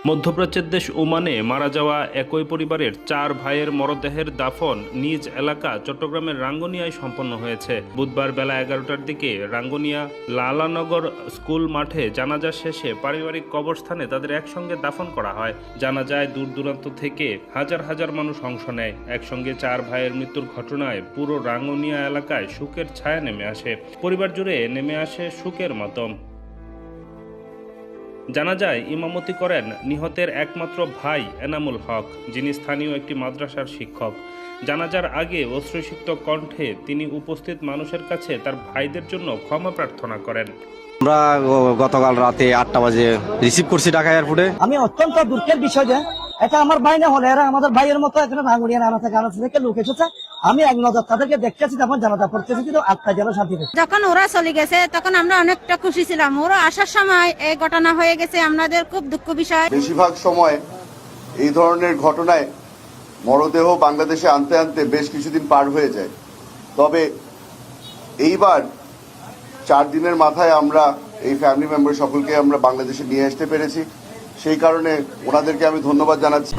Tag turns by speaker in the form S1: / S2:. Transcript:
S1: মধ্যপ্রাচ্যের দেশ ওমানে মারা যাওয়া একই পরিবারের 4 ভাইয়ের মরদেহের দাফন নিজ এলাকা চট্টগ্রামের রাঙ্গুনিয়ায় সম্পন্ন হয়েছে। বুধবার বেলা 11টার দিকে রাঙ্গুনিয়া লালানগর স্কুল মাঠে জানাজা শেষে পারিবারিক কবরস্থানে তাদের একসঙ্গে দাফন করা হয়। জানাজায় দূর দূরান্ত থেকে হাজার হাজার মানুষ অংশ নেয়। একসঙ্গে 4 ভাইয়ের মৃত্যুর ঘটনায় পুরো রাঙ্গুনিয়া এলাকায় শোকের ছায়া নেমে আসে। পরিবার জুড়ে নেমে আসে শোকের মাতম। জানাজায় ইমামতি করেন নিহতের একমাত্র ভাই এনামুল হক, যিনি স্থানীয় একটি মাদ্রাসার শিক্ষক। জানাজার আগে অশ্রুসিক্ত কণ্ঠে তিনি উপস্থিত মানুষের কাছে তার ভাইদের জন্য ক্ষমা প্রার্থনা করেন।
S2: আমরা গতকাল রাতে 8টা বাজে রিসিভ করছি ঢাকা এয়ারপোর্টে।
S3: আমি অত্যন্ত দুঃখের বিষয় যে এটা আমার ভাই না হলে এরা আমাদের ভাইয়ের মতো এখানে রাঙ্গুনিয়া নানা থেকে লোক এসেছে। আমি এক নজর তাদেরকে দেখতেছি, তখন জানাজা পড়তেছি, কিন্তু আত্মা যেন শান্তি পেয়েছে।
S4: যখন ওরা চলে গেছে তখন আমরা অনেকটা খুশি ছিলাম। ওরা আসার সময় এই ঘটনা হয়ে গেছে, আমাদের খুব দুঃখ বিষয়।
S5: বেশিরভাগ সময় এই ধরনের ঘটনায় মরদেহ বাংলাদেশে আনতে আনতে বেশ কিছুদিন পার হয়ে যায়। তবে এইবার 4 দিনের মাথায় আমরা এই ফ্যামিলি মেম্বার সকলকে আমরা বাংলাদেশে নিয়ে আসতে পেরেছি। সেই কারণে ওনাদেরকে আমি ধন্যবাদ জানাচ্ছি।